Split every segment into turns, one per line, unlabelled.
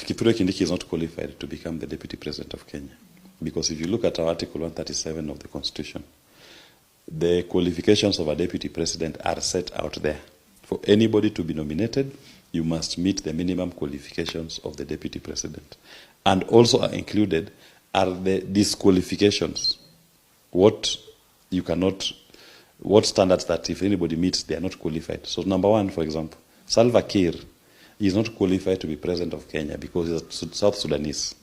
Kithure Kindiki is not qualified to become the Deputy President of Kenya. Because if you look at our Article 137 of the Constitution, the qualifications of a Deputy President are set out there. For anybody to be nominated, you must meet the minimum qualifications of the Deputy President. And also included are the disqualifications. What standards that if anybody meets, they are not qualified. So number one, for example, Salva Kiir is not qualified to be president of Kenya because he's a South Sudanese.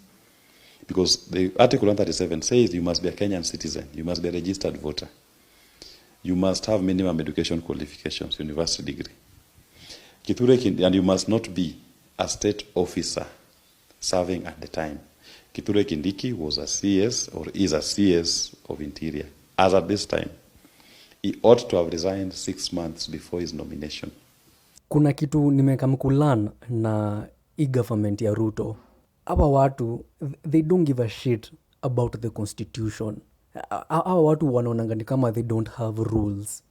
Because the Article 137 says you must be a Kenyan citizen, you must be a registered voter, you must have minimum education qualifications, university degree. Kithure Kindiki, and you must not be a state officer serving at the time. Kithure Kindiki was a CS or is a CS of Interior. As at this time, he ought to have resigned 6 months before his nomination.
Kuna kitu nimekamkulan na government ya Ruto. Hawa watu, they don't give a shit about the constitution. Hawa watu wanaonanga ni kama they don't have rules.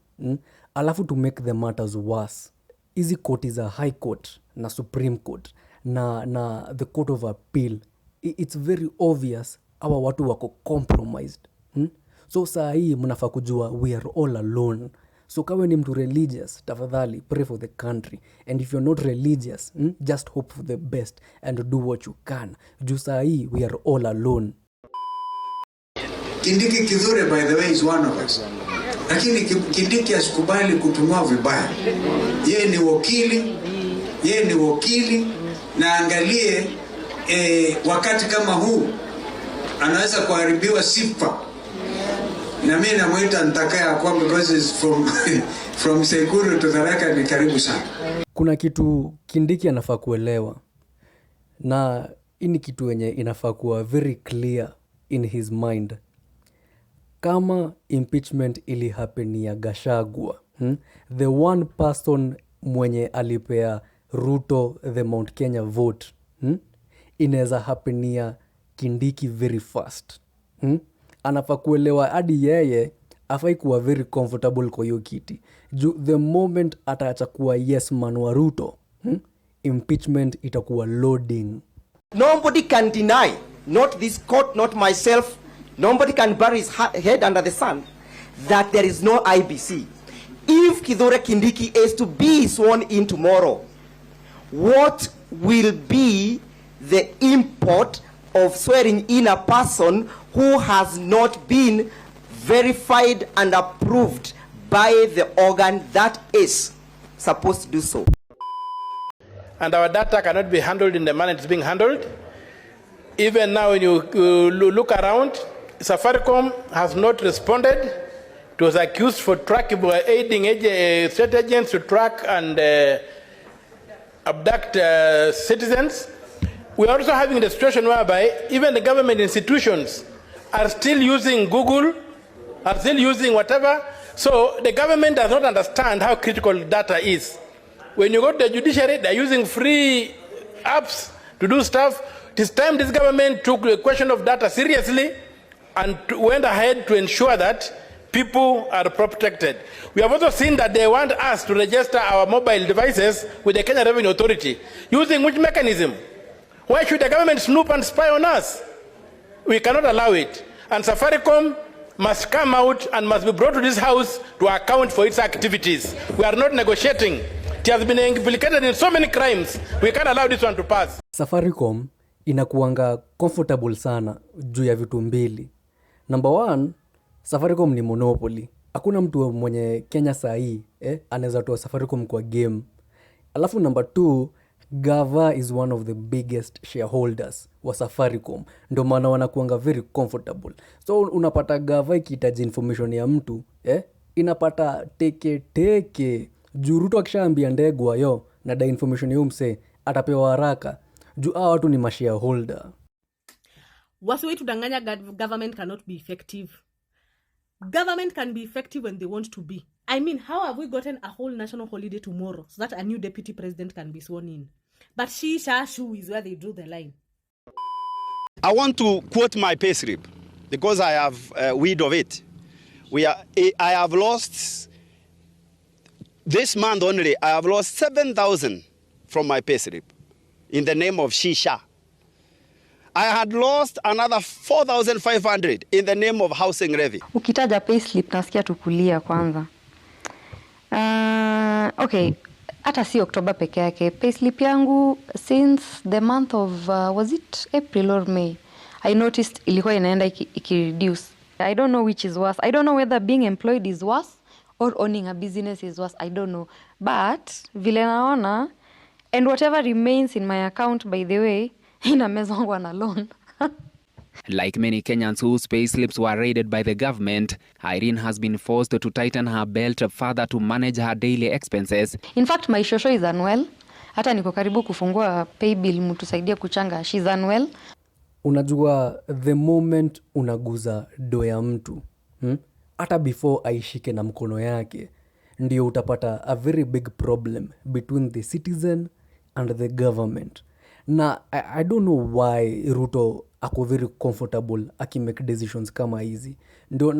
Alafu to make the matters worse, hizi court is a high court na Supreme Court na the Court of Appeal. It's very obvious hawa watu wako compromised. So saa hii mnafaa kujua we are all alone. So kawe ni mtu religious, tafadhali pray for the country. And if you're not religious, just hope for the best and do what you can. Juu saa hii we are all alone.
Kindiki Kithure, by the way, is one of us. Lakini Kindiki asikubali kutumwa vibaya. Yeye ni wakili na angalie wakati kama huu anaweza kuharibiwa sifa. Na mimi namuita nitakaya kwa because is from Sekuru to Tharaka ni karibu sana.
Kuna kitu Kindiki anafaa kuelewa. Na ini kitu yenye inafaa kuwa very clear in his mind. Kama impeachment ili happen ya Gachagua, the one person mwenye alipea Ruto the Mount Kenya vote, inaweza happen ya Kindiki very fast. Anafaa kuelewa hadi yeye afai kuwa very comfortable kwa hiyo kiti. The moment ataacha kuwa yes man wa Ruto, impeachment itakuwa loading.
Nobody can deny, not this court, not myself, nobody can bury his head under the sun, that there is no IBC. If Kithure Kindiki is to be sworn in tomorrow, what will be the import of swearing in a person who has not been verified and approved by the organ that is supposed to do so?
And our data cannot be handled in the manner it's being handled. Even now, when you look around, Safaricom has not responded. It was accused for aiding state agents to track and abduct citizens. We are also having the situation whereby even the government institutions are still using Google, are still using whatever. So the government does not understand how critical data is. When you go to the judiciary, they're using free apps to do stuff. It is time this government took the question of data seriously and went ahead to ensure that people are protected. We have also seen that they want us to register our mobile devices with the Kenya Revenue Authority. Using which mechanism? Why should the government snoop and spy on us? We cannot allow it. And Safaricom must come out and must be brought to this house to account for its activities. We are not negotiating. It has been implicated in so many crimes. We can't allow this one to pass.
Safaricom inakuanga comfortable sana juu ya vitu mbili. Number one, Safaricom ni monopoly. Hakuna mtu mwenye Kenya saa hii anaweza toa Safaricom kwa game. Alafu number two, Gava is one of the biggest shareholders wa Safaricom. Ndo maana wanakuanga very comfortable. So unapata Gava ikihitaji information ya mtu, inapata teke. Juu Ruto akishaambia Ndegwa yo na da information ya mse atapewa haraka. Juu hao watu ni mashareholder.
Wasiwe tudanganya government cannot be effective. Government can be effective when they want to be. I mean, how have we gotten a whole national holiday tomorrow so that a new deputy president can be sworn in? But she is where they drew the line.
I want to quote my payslip because I have read of it. I have lost, this month only, I have lost 7,000 from my payslip in the name of Shisha. I had lost another 4,500 in the name of housing levy.
Ukitaja payslip nasikia tukulia kwanza. Okay, hata si October peke yake. Payslip yangu since the month of was it April or May, I noticed ilikuwa inaenda ikireduce. I don't know which is worse. I don't know whether being employed is worse or owning a business is worse. I don't know. But vile naona, and whatever remains in my account, by the way, inamezongwa na loan.
Like many Kenyans whose payslips were raided by the government, Irene has been forced to tighten her belt further to manage her daily expenses.
In fact, my shosho is unwell. Hata niko karibu kufungua pay bill mtusaidie kuchanga. She's unwell.
Unajua, the moment unaguza do ya mtu, hata before aishike na mkono yake, ndio utapata a very big problem between the citizen and the government. Na I don't know why Ruto ako very comfortable akimake decisions kama hizi. Ndio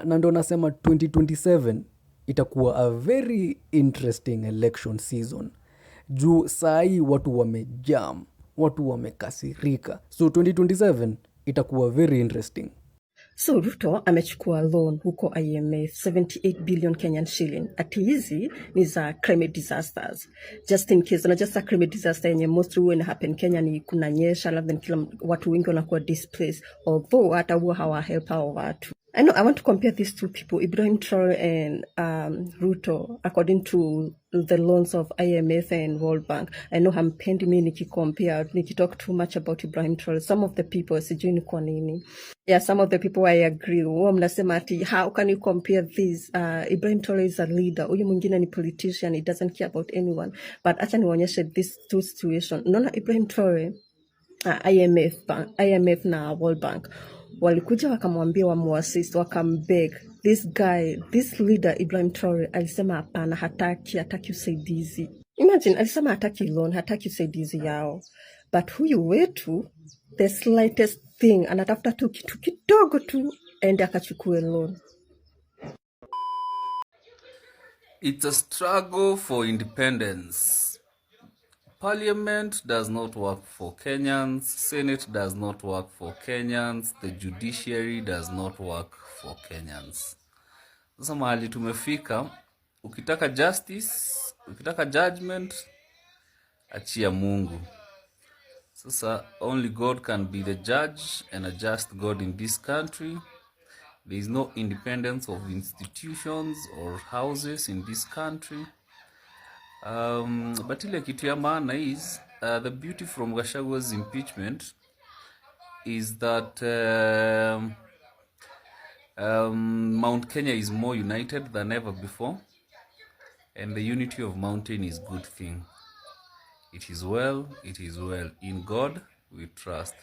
ndio nasema 2027 itakuwa a very interesting election season. Juu sahi watu wamejam, watu wamekasirika. So 2027 itakuwa very interesting.
So Ruto amechukua loan huko IMF 78 billion Kenyan shilling. Ati hizi ni za climate disasters. Just in case, na just a climate disaster yenye mostly when happen Kenya ni kunanyesha, labda kila watu wengi wanakuwa displaced. Although hata huwa hawahelp hao watu. I know I want to compare these two people, Ibrahim Traore and Ruto, according to the loans of IMF and World Bank. I know hampendi mimi nikitalk too much about Ibrahim Traore. Some of the people, sijui ni kwa nini. Yeah, some of the people I agree. Wao mnasema ati, how can you compare this? Ibrahim Traore is a leader. Huyu mwingine ni politician. He doesn't care about anyone. But acha niwaonyeshe these two situations. Unaona Ibrahim Traore, IMF na World Bank, walikuja wakamwambia wamuassist, wakambeg. This leader Ibrahim Traore alisema hapana, hataki usaidizi. Imagine, alisema hataki loan, hataki usaidizi yao. But huyu wetu, the slightest thing, anatafuta tu kitu kidogo tu, ende akachukue loan.
It's a struggle for independence. Parliament does not work for Kenyans, Senate does not work for Kenyans, the judiciary does not work for Kenyans. Sasa mahali tumefika, ukitaka justice, ukitaka judgment, achia Mungu. Sasa only God can be the judge and a just God in this country. There is no independence of institutions or houses in this country. But ile kitu ya maana is the beauty from Gachagwa's impeachment is that Mount Kenya is more united than ever before, and the unity of mountain is good thing. It is well, it is well. In God we trust.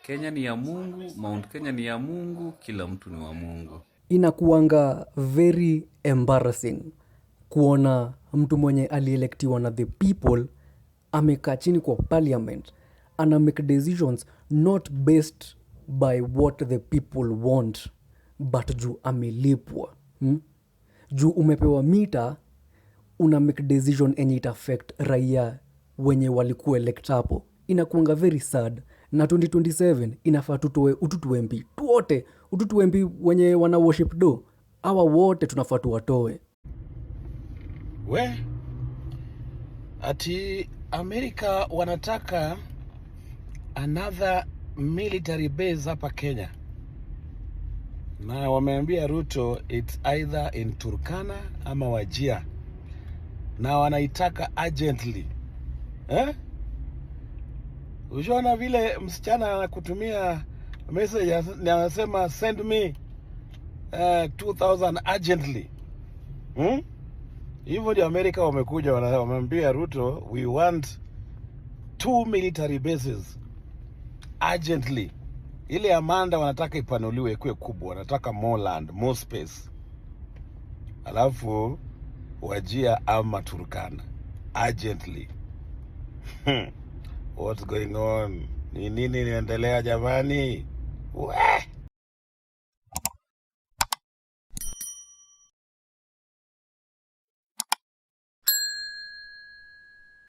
Kenya ni ya Mungu, Mount Kenya ni ya Mungu, kila mtu ni wa Mungu.
Inakuanga very embarrassing kuona mtu mwenye alielektiwa na the people amekaa chini kwa parliament ana make decisions not based by what the people want but juu amelipwa. Juu umepewa mita, una make decision enye it affect raia wenye walikuwa elect hapo. Inakuanga very sad. Na 2027 inafaa tutoe ututu MP tuote, ututu MP wenye wana worship do, hawa wote tunafaa tuwatoe.
Ati Amerika wanataka another military base hapa Kenya. Na wameambia Ruto it's either in Turkana ama Wajir. Na wanaitaka urgently. Ushona vile msichana anakutumia message anasema send me 2,000 urgently. Hivyo ndio Amerika wamekuja wameambia Ruto we want 2 military bases urgently. Ile Amanda wanataka ipanuliwe ikuwe kubwa, wanataka more land, more space. Alafu Wajir ama Turkana urgently. What's going on? Ni nini inaendelea jamani?